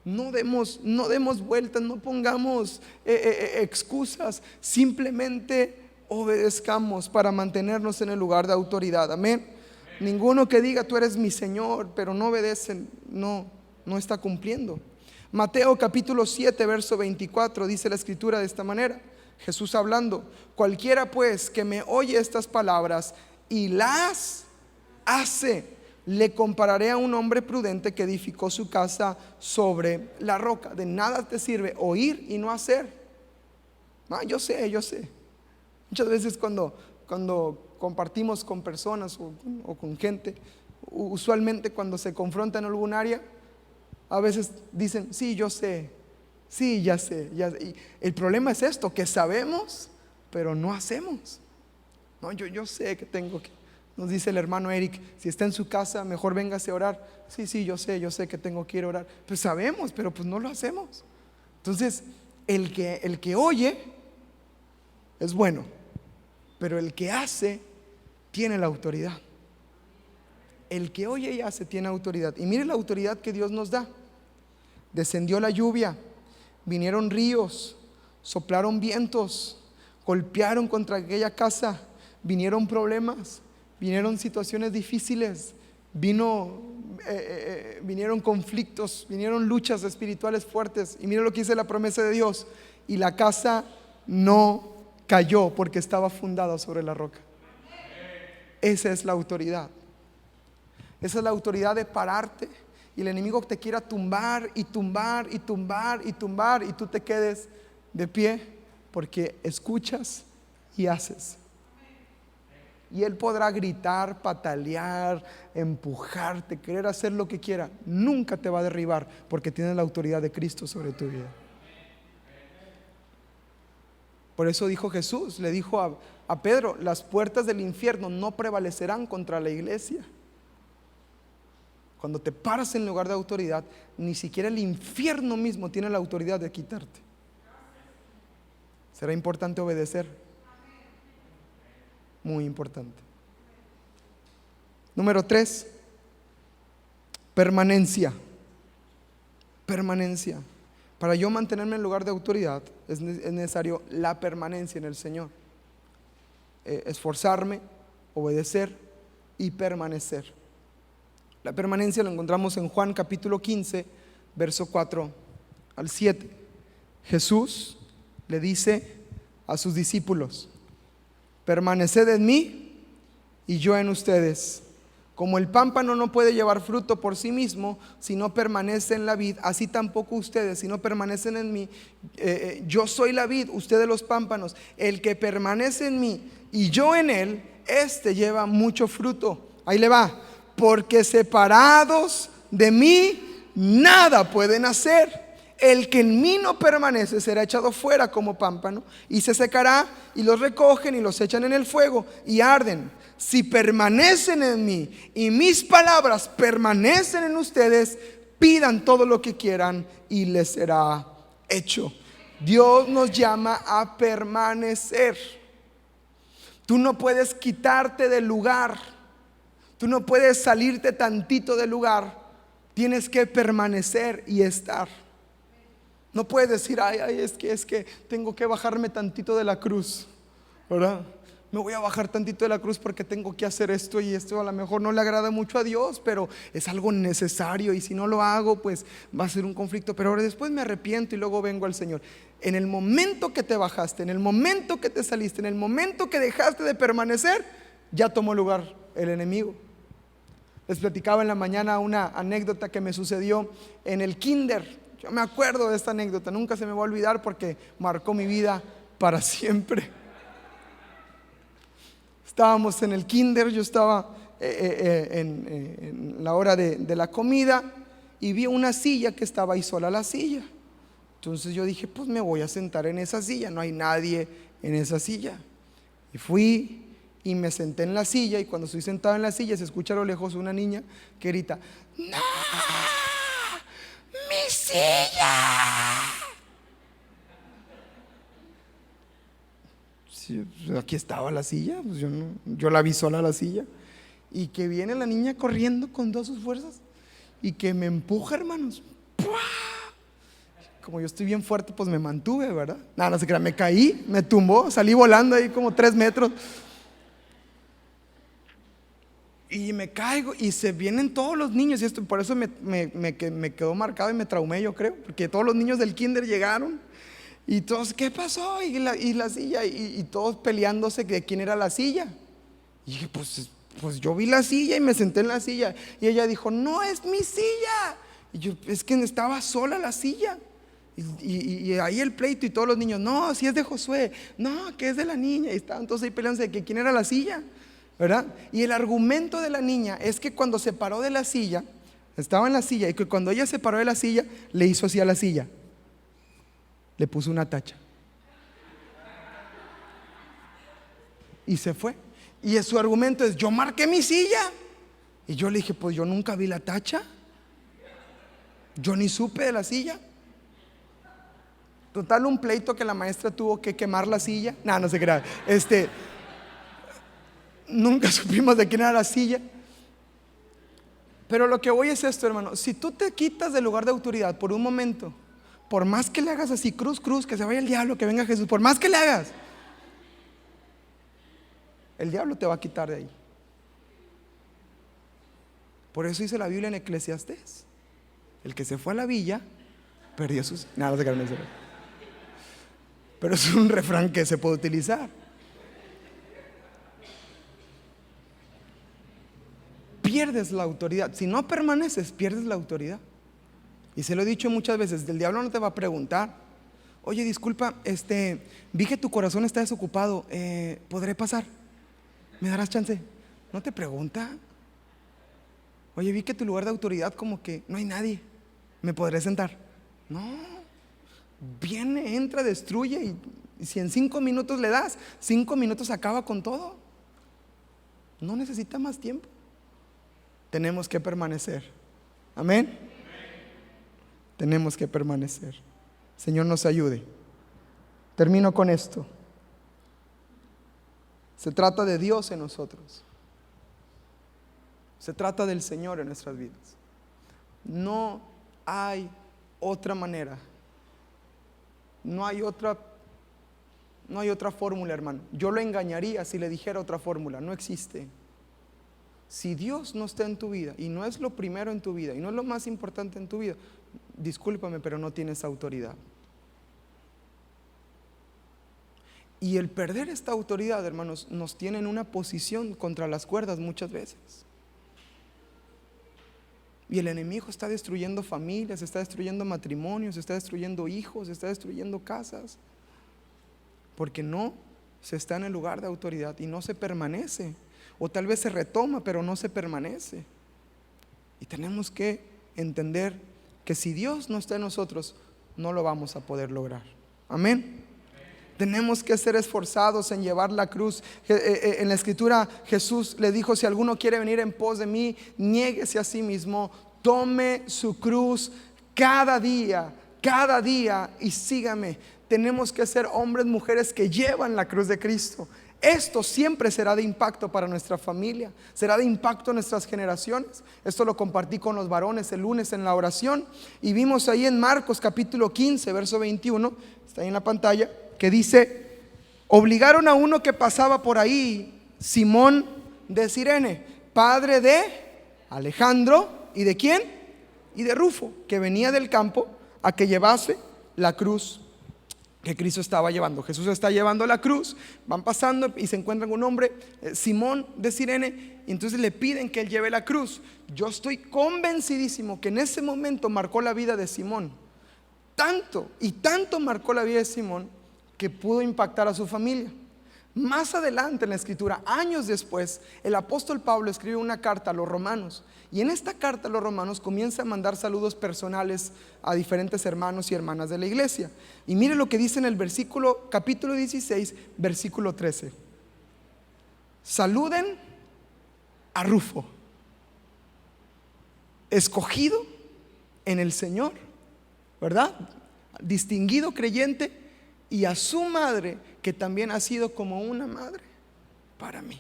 A: No demos vueltas, no pongamos excusas, simplemente obedezcamos para mantenernos en el lugar de autoridad. Amén. Ninguno que diga tú eres mi Señor, pero no obedece, no está cumpliendo. Mateo capítulo 7 verso 24 dice la escritura de esta manera, Jesús hablando: cualquiera pues que me oye estas palabras y las hace, le compararé a un hombre prudente que edificó su casa sobre la roca. De nada te sirve oír y no hacer. Yo sé. Muchas veces cuando compartimos con personas o con gente, usualmente cuando se confrontan en algún área, a veces dicen, sí, yo sé, sí, ya sé. Y el problema es esto, que sabemos, pero no hacemos. Yo sé que tengo que... Nos dice el hermano Eric, si está en su casa, mejor véngase a orar. Sí, yo sé que tengo que ir a orar. Pues sabemos, pero pues no lo hacemos. Entonces, el que oye es bueno, pero el que hace tiene la autoridad. El que oye y hace tiene autoridad. Y mire la autoridad que Dios nos da. Descendió la lluvia, vinieron ríos, soplaron vientos, golpearon contra aquella casa, vinieron problemas, vinieron situaciones difíciles, vinieron conflictos, vinieron luchas espirituales fuertes. Y mire lo que dice la promesa de Dios: y la casa no cayó porque estaba fundada sobre la roca. Esa es la autoridad. Esa es la autoridad de pararte y el enemigo te quiera tumbar y tú te quedes de pie porque escuchas y haces. Y él podrá gritar, patalear, empujarte, querer hacer lo que quiera. Nunca te va a derribar porque tiene la autoridad de Cristo sobre tu vida. Por eso dijo Jesús, le dijo a Pedro: las puertas del infierno no prevalecerán contra la iglesia. Cuando te paras en lugar de autoridad, ni siquiera el infierno mismo tiene la autoridad de quitarte. ¿Será importante obedecer? Muy importante. Número 3, permanencia. Permanencia. Para yo mantenerme en lugar de autoridad es necesario la permanencia en el Señor. Esforzarme, obedecer y permanecer. La permanencia lo encontramos en Juan capítulo 15, verso 4 al 7. Jesús le dice a sus discípulos: permaneced en mí y yo en ustedes. Como el pámpano no puede llevar fruto por sí mismo si no permanece en la vid, así tampoco ustedes si no permanecen en mí. Yo soy la vid, ustedes los pámpanos. El que permanece en mí y yo en él, este lleva mucho fruto. Ahí le va. Porque separados de mí nada pueden hacer. El que en mí no permanece será echado fuera como pámpano y se secará, y los recogen y los echan en el fuego y arden. Si permanecen en mí y mis palabras permanecen en ustedes, pidan todo lo que quieran y les será hecho. Dios nos llama a permanecer. Tú no puedes quitarte del lugar. Tú no puedes salirte tantito del lugar. Tienes que permanecer y estar. No puedes decir, ay, es que tengo que bajarme tantito de la cruz, ¿verdad? Me voy a bajar tantito de la cruz porque tengo que hacer esto, y esto a lo mejor no le agrada mucho a Dios, pero es algo necesario, y si no lo hago pues va a ser un conflicto, pero ahora después me arrepiento y luego vengo al Señor. En el momento que te bajaste, en el momento que te saliste, en el momento que dejaste de permanecer, ya tomó lugar el enemigo. Les platicaba en la mañana una anécdota que me sucedió en el kinder. Yo me acuerdo de esta anécdota, nunca se me va a olvidar porque marcó mi vida para siempre. Estábamos en el kinder, yo estaba en la hora de la comida, y vi una silla que estaba ahí sola, la silla. Entonces yo dije, pues me voy a sentar en esa silla, no hay nadie en esa silla. Y fui y me senté en la silla, y cuando estoy sentado en la silla se escucha a lo lejos una niña que grita: ¡No! ¡Mi silla! Sí, aquí estaba la silla, pues yo la vi sola la silla. Y que viene la niña corriendo con todas sus fuerzas y que me empuja, hermanos. ¡Pua! Como yo estoy bien fuerte, pues me mantuve, ¿verdad? No se crea, me caí, me tumbó, salí volando ahí como 3 metros. Y me caigo y se vienen todos los niños, y esto por eso me quedó marcado y me traumé, yo creo, porque todos los niños del kinder llegaron y todos, ¿qué pasó? Y la silla, y todos peleándose de quién era la silla. Y dije, pues yo vi la silla y me senté en la silla, y ella dijo, no es mi silla. Y yo, es que estaba sola la silla. Y ahí el pleito, y todos los niños, no, si es de Josué, no, que es de la niña. Y estaban todos ahí peleándose de que quién era la silla, ¿verdad? Y el argumento de la niña es que cuando se paró de la silla, estaba en la silla, y que cuando ella se paró de la silla, le hizo así a la silla, le puso una tacha y se fue. Y su argumento es, yo marqué mi silla. Y yo le dije, pues yo nunca vi la tacha, yo ni supe de la silla. Total, un pleito que la maestra tuvo que quemar la silla. No se crea. Nunca supimos de quién era la silla. Pero lo que voy es esto, hermano. Si tú te quitas del lugar de autoridad por un momento, por más que le hagas así, cruz, que se vaya el diablo, que venga Jesús, por más que le hagas, el diablo te va a quitar de ahí. Por eso dice la Biblia en Eclesiastés: el que se fue a la villa perdió sus... No se crean, pero es un refrán que se puede utilizar. Pierdes la autoridad. Si no permaneces, pierdes la autoridad. Y se lo he dicho muchas veces, el diablo no te va a preguntar, oye, disculpa, vi que tu corazón está desocupado, ¿podré pasar? ¿Me darás chance? No te pregunta. Oye, vi que tu lugar de autoridad como que no hay nadie, ¿me podré sentar? No. Viene, entra, destruye, y si en 5 minutos le das, 5 minutos acaba con todo. No necesita más tiempo. Tenemos que permanecer. Amén. Tenemos que permanecer. Señor nos ayude. Termino con esto. Se trata de Dios en nosotros. Se trata del Señor en nuestras vidas. No hay otra manera. No hay otra fórmula, hermano. Yo lo engañaría si le dijera otra fórmula. No existe. Si Dios no está en tu vida y no es lo primero en tu vida y no es lo más importante en tu vida, discúlpame, pero no tienes autoridad. Y el perder esta autoridad, hermanos, nos tiene en una posición contra las cuerdas muchas veces. Y el enemigo está destruyendo familias, está destruyendo matrimonios, está destruyendo hijos, está destruyendo casas. Porque no se está en el lugar de autoridad y no se permanece. O tal vez se retoma, pero no se permanece. Y tenemos que entender que si Dios no está en nosotros, no lo vamos a poder lograr. Amén. Tenemos que ser esforzados en llevar la cruz. En la escritura Jesús le dijo: si alguno quiere venir en pos de mí, niéguese a sí mismo, tome su cruz cada día y sígame. Tenemos que ser hombres, mujeres que llevan la cruz de Cristo. Esto siempre será de impacto para nuestra familia, será de impacto en nuestras generaciones. Esto lo compartí con los varones el lunes en la oración y vimos ahí en Marcos capítulo 15 verso 21, está ahí en la pantalla, que dice: obligaron a uno que pasaba por ahí, Simón de Cirene, padre de Alejandro, ¿y de quién? Y de Rufo, que venía del campo, a que llevase la cruz que Cristo estaba llevando. Jesús está llevando la cruz, van pasando y se encuentran con un hombre, Simón de Cirene, y entonces le piden que él lleve la cruz. Yo estoy convencidísimo que en ese momento marcó la vida de Simón, tanto y tanto marcó la vida de Simón que pudo impactar a su familia. Más adelante en la escritura, años después, el apóstol Pablo escribe una carta a los romanos, y en esta carta a los romanos comienza a mandar saludos personales a diferentes hermanos y hermanas de la iglesia. Y mire lo que dice en el versículo, capítulo 16, versículo 13: saluden a Rufo, escogido en el Señor, ¿verdad? Distinguido creyente, y a su madre, que también ha sido como una madre para mí.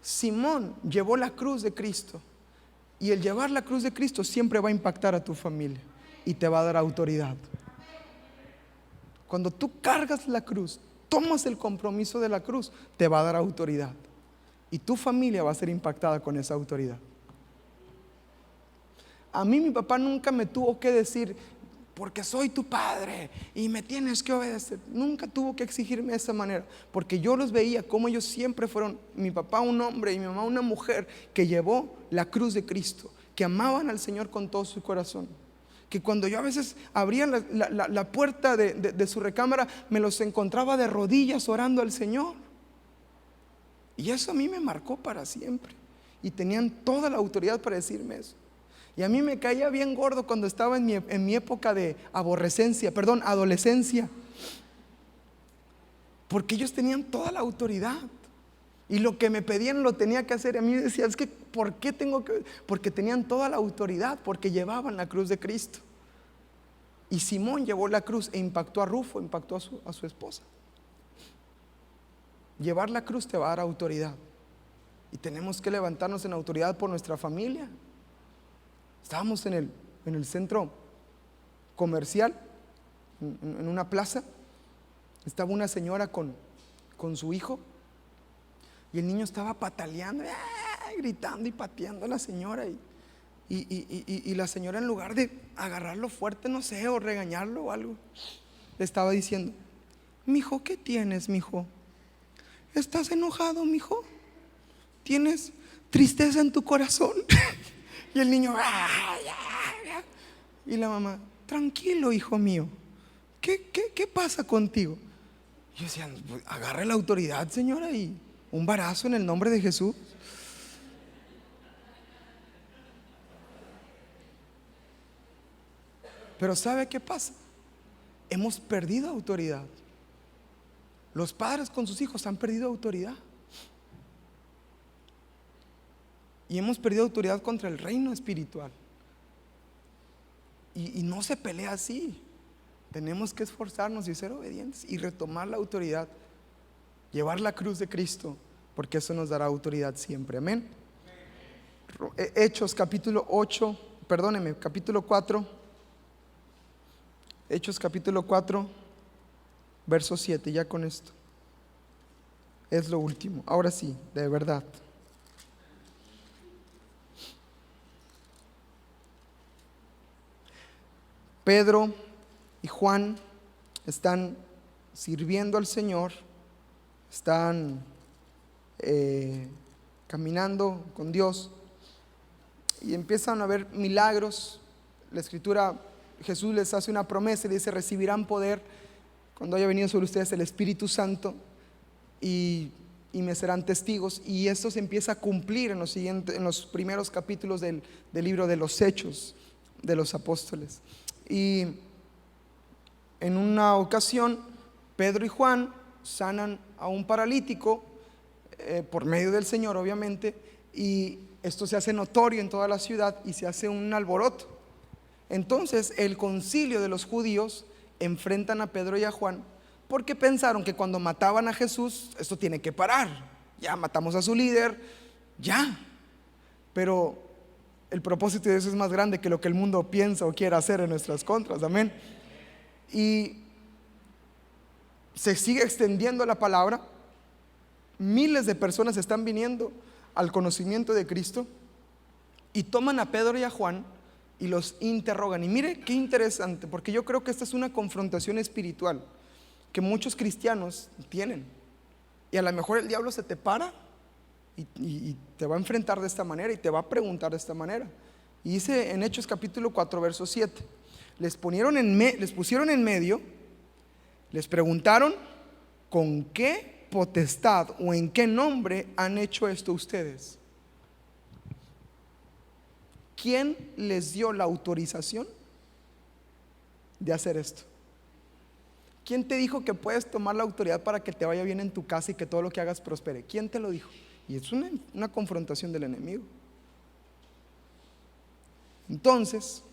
A: Simón llevó la cruz de Cristo, y el llevar la cruz de Cristo siempre va a impactar a tu familia y te va a dar autoridad. Cuando tú cargas la cruz, tomas el compromiso de la cruz, te va a dar autoridad y tu familia va a ser impactada con esa autoridad. A mí mi papá nunca me tuvo que decir: porque soy tu padre y me tienes que obedecer. Nunca tuvo que exigirme de esa manera, porque yo los veía como ellos siempre fueron, mi papá un hombre y mi mamá una mujer que llevó la cruz de Cristo, que amaban al Señor con todo su corazón. Que cuando yo a veces abría la puerta de su recámara, me los encontraba de rodillas orando al Señor. Y eso a mí me marcó para siempre, y tenían toda la autoridad para decirme eso. Y a mí me caía bien gordo cuando estaba en mi época de adolescencia, porque ellos tenían toda la autoridad y lo que me pedían lo tenía que hacer. Y a mí decía: es que ¿por qué tengo que? Porque tenían toda la autoridad, porque llevaban la cruz de Cristo. Y Simón llevó la cruz e impactó a Rufo, impactó a su esposa. Llevar la cruz te va a dar autoridad, y tenemos que levantarnos en autoridad por nuestra familia. Estábamos en el centro comercial, en una plaza. Estaba una señora con su hijo, y el niño estaba pataleando, gritando y pateando a la señora, y la señora, en lugar de agarrarlo fuerte, no sé, o regañarlo o algo, le estaba diciendo: mijo, ¿qué tienes, mijo? ¿Estás enojado, mijo? ¿Tienes tristeza en tu corazón? Y el niño, y la mamá: tranquilo, hijo mío, ¿qué pasa contigo? Yo decía: pues, agarre la autoridad, señora, y un barazo en el nombre de Jesús. Pero ¿sabe qué pasa? Hemos perdido autoridad. Los padres con sus hijos han perdido autoridad, y hemos perdido autoridad contra el reino espiritual. Y no se pelea así. tenemos que esforzarnos y ser obedientes y retomar la autoridad, llevar la cruz de Cristo, porque eso nos dará autoridad siempre. Amén. Hechos capítulo 4. Hechos capítulo 4, verso 7. Ya con esto es lo último. Ahora sí, de verdad. Pedro y Juan están sirviendo al Señor, están caminando con Dios y empiezan a ver milagros. La Escritura, Jesús les hace una promesa y dice: recibirán poder cuando haya venido sobre ustedes el Espíritu Santo y me serán testigos. Y esto se empieza a cumplir en los primeros capítulos del libro de los Hechos de los Apóstoles. Y en una ocasión Pedro y Juan sanan a un paralítico por medio del Señor, obviamente, y esto se hace notorio en toda la ciudad y se hace un alboroto. Entonces el concilio de los judíos enfrentan a Pedro y a Juan porque pensaron que cuando mataban a Jesús, esto tiene que parar. Ya matamos a su líder, ya. Pero el propósito de Dios es más grande que lo que el mundo piensa o quiera hacer en nuestras contras. Amén. Y se sigue extendiendo la palabra. Miles de personas están viniendo al conocimiento de Cristo y toman a Pedro y a Juan y los interrogan. Y mire qué interesante, porque yo creo que esta es una confrontación espiritual que muchos cristianos tienen. Y a lo mejor el diablo se te para y te va a enfrentar de esta manera y te va a preguntar de esta manera. Y dice en Hechos capítulo 4, verso 7: les pusieron en medio, les preguntaron: ¿con qué potestad o en qué nombre han hecho esto ustedes? ¿Quién les dio la autorización de hacer esto? ¿Quién te dijo que puedes tomar la autoridad para que te vaya bien en tu casa y que todo lo que hagas prospere? ¿Quién te lo dijo? Y es una confrontación del enemigo. Entonces,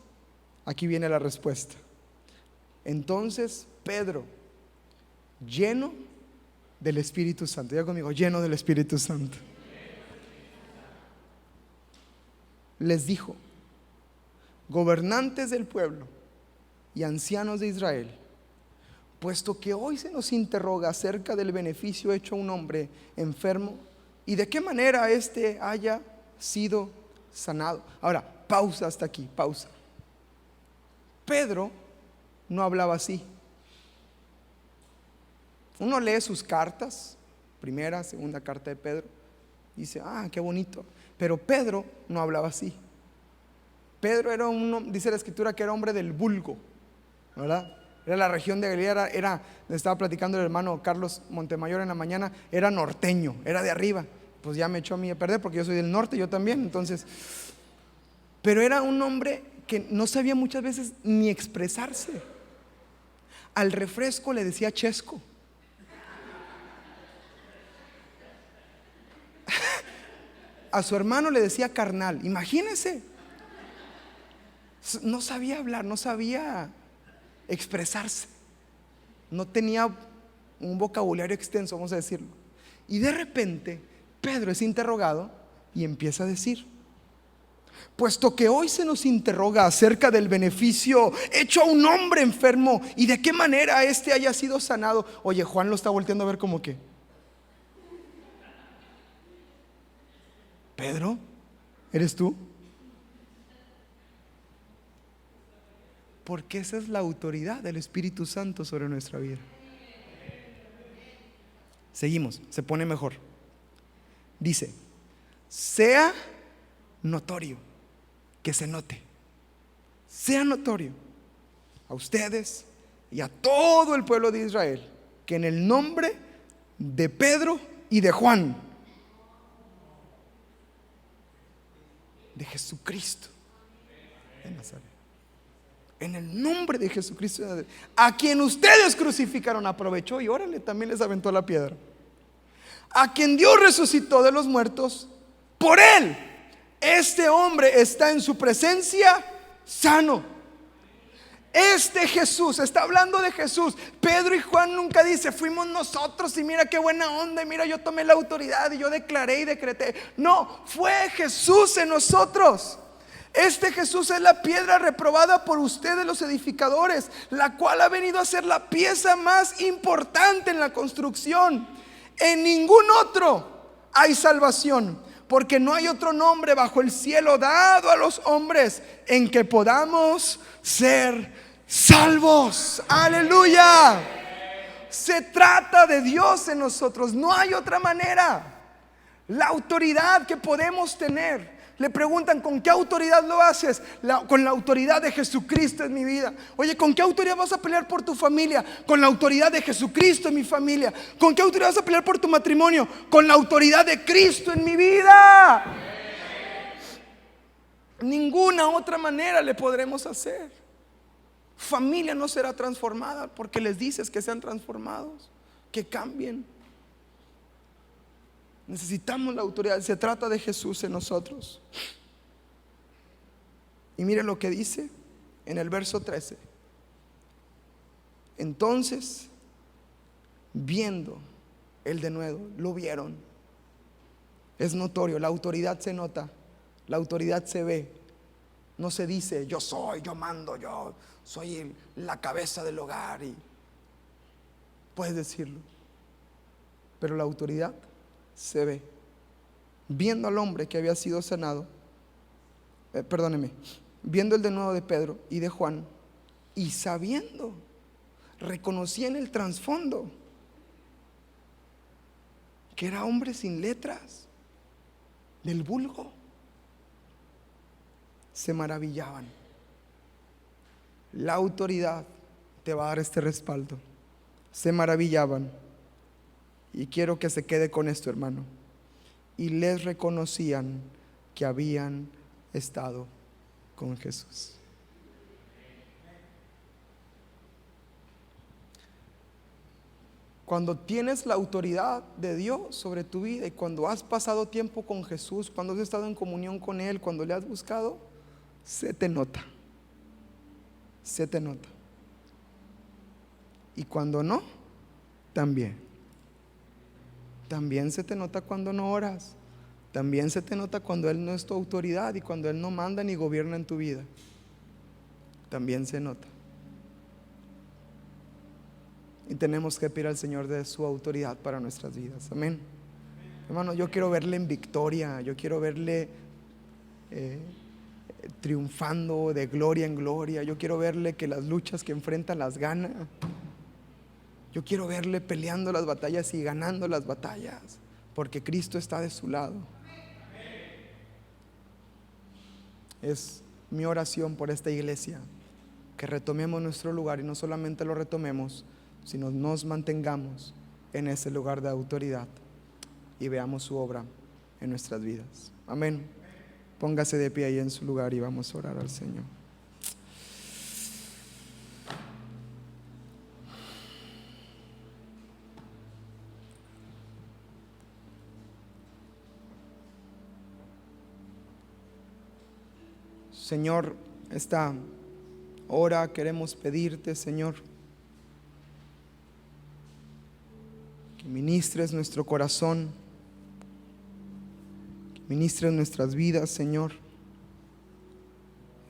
A: aquí viene la respuesta. Entonces Pedro, lleno del Espíritu Santo, diga conmigo, lleno del Espíritu Santo, les dijo: gobernantes del pueblo y ancianos de Israel, puesto que hoy se nos interroga acerca del beneficio hecho a un hombre enfermo y de qué manera éste haya sido sanado. Ahora, pausa hasta aquí, pausa. Pedro no hablaba así. Uno lee sus cartas, primera, segunda carta de Pedro, dice: ah, qué bonito. Pero Pedro no hablaba así. Pedro era dice la Escritura que era hombre del vulgo, ¿verdad? Era la región de Galilea, me estaba platicando el hermano Carlos Montemayor en la mañana, era norteño, era de arriba. Pues ya me echó a mí a perder porque yo soy del norte, yo también, entonces. Pero era un hombre que no sabía muchas veces ni expresarse. Al refresco le decía chesco. A su hermano le decía carnal. Imagínense. No sabía hablar, no sabía expresarse, no tenía un vocabulario extenso, vamos a decirlo. Y de repente Pedro es interrogado y empieza a decir: puesto que hoy se nos interroga acerca del beneficio hecho a un hombre enfermo y de qué manera éste haya sido sanado. Oye, Juan lo está volteando a ver como que: Pedro, ¿eres tú? Porque esa es la autoridad del Espíritu Santo sobre nuestra vida. Seguimos, se pone mejor. Dice: sea notorio, que se note, sea notorio a ustedes y a todo el pueblo de Israel que en el nombre de Pedro y de Juan, de Jesucristo de Nazaret, en el nombre de Jesucristo de Nazaret, a quien ustedes crucificaron, aprovechó y órale, también les aventó la piedra, a quien Dios resucitó de los muertos, por él este hombre está en su presencia sano. Este Jesús, está hablando de Jesús. Pedro y Juan nunca dice, fuimos nosotros y mira qué buena onda, y mira, yo tomé la autoridad y yo declaré y decreté. No, fue Jesús en nosotros. Este Jesús es la piedra reprobada por ustedes los edificadores, la cual ha venido a ser la pieza más importante en la construcción. En ningún otro hay salvación, porque no hay otro nombre bajo el cielo dado a los hombres en que podamos ser salvos. Aleluya. Se trata de Dios en nosotros, no hay otra manera. La autoridad que podemos tener. Le preguntan, ¿con qué autoridad lo haces? Con la autoridad de Jesucristo en mi vida. Oye, ¿con qué autoridad vas a pelear por tu familia? Con la autoridad de Jesucristo en mi familia. ¿Con qué autoridad vas a pelear por tu matrimonio? Con la autoridad de Cristo en mi vida. Ninguna otra manera le podremos hacer. Familia no será transformada porque les dices que sean transformados, que cambien. Necesitamos la autoridad. Se trata de Jesús en nosotros. Y mire lo que dice en el verso 13. Entonces, viendo el denuedo, lo vieron. Es notorio, la autoridad se nota, la autoridad se ve. No se dice, yo soy, yo mando, yo soy la cabeza del hogar. Y puedes decirlo, pero la autoridad se ve. Viendo al hombre que había sido sanado, viendo el denuedo de Pedro y de Juan, y sabiendo, reconocían el trasfondo, que era hombre sin letras, del vulgo, se maravillaban. La autoridad te va a dar este respaldo. Se maravillaban. Y quiero que se quede con esto, hermano. Y les reconocían que habían estado con Jesús. Cuando tienes la autoridad de Dios sobre tu vida y cuando has pasado tiempo con Jesús, cuando has estado en comunión con Él, cuando le has buscado, se te nota. Se te nota. Y cuando no, también. También se te nota cuando no oras. También se te nota cuando Él no es tu autoridad y cuando Él no manda ni gobierna en tu vida. También se nota. Y tenemos que pedir al Señor de su autoridad para nuestras vidas. Amén. Hermano, yo quiero verle en victoria. Yo quiero verle triunfando de gloria en gloria. Yo quiero verle que las luchas que enfrenta las gana. Yo quiero verle peleando las batallas y ganando las batallas, porque Cristo está de su lado. Es mi oración por esta iglesia, que retomemos nuestro lugar y no solamente lo retomemos, sino nos mantengamos en ese lugar de autoridad y veamos su obra en nuestras vidas. Amén. Póngase de pie ahí en su lugar y vamos a orar al Señor. Señor, esta hora queremos pedirte, Señor, que ministres nuestro corazón, que ministres nuestras vidas, Señor,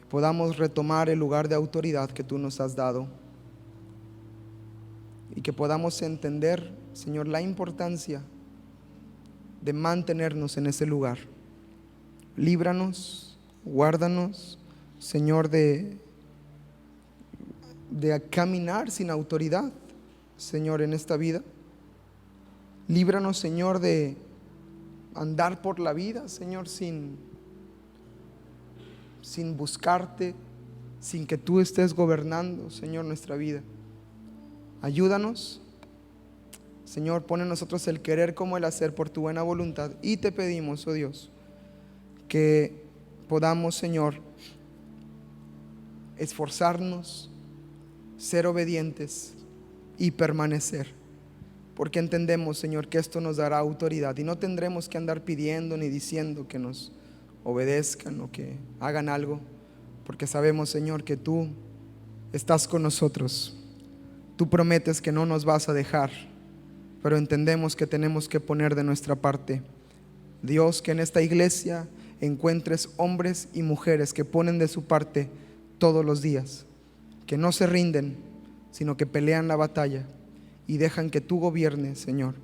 A: que podamos retomar el lugar de autoridad que tú nos has dado y que podamos entender, Señor, la importancia de mantenernos en ese lugar. Líbranos, guárdanos, Señor, de caminar sin autoridad, Señor, en esta vida. Líbranos, Señor, de andar por la vida, Señor, sin buscarte, sin que tú estés gobernando, Señor, nuestra vida. Ayúdanos, Señor, pon en nosotros el querer como el hacer por tu buena voluntad. Y te pedimos, oh Dios, que podamos, Señor, esforzarnos, ser obedientes y permanecer, porque entendemos, Señor, que esto nos dará autoridad y no tendremos que andar pidiendo ni diciendo que nos obedezcan o que hagan algo, porque sabemos, Señor, que tú estás con nosotros. Tú prometes que no nos vas a dejar, pero entendemos que tenemos que poner de nuestra parte. Dios, que en esta iglesia encuentres hombres y mujeres que ponen de su parte todos los días, que no se rinden, sino que pelean la batalla y dejan que tú gobiernes, Señor,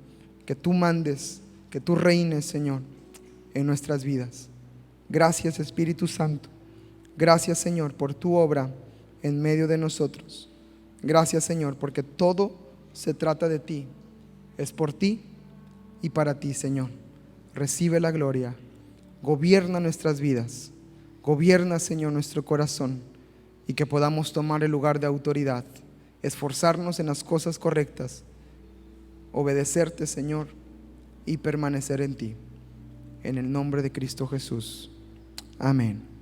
A: que tú mandes, que tú reines, Señor, en nuestras vidas. Gracias, Espíritu Santo. Gracias, Señor, por tu obra en medio de nosotros. Gracias, Señor, porque todo se trata de ti. Es por ti y para ti, Señor. Recibe la gloria. Gobierna nuestras vidas. Gobierna, Señor, nuestro corazón, y que podamos tomar el lugar de autoridad, esforzarnos en las cosas correctas, obedecerte, Señor, y permanecer en ti. En el nombre de Cristo Jesús. Amén.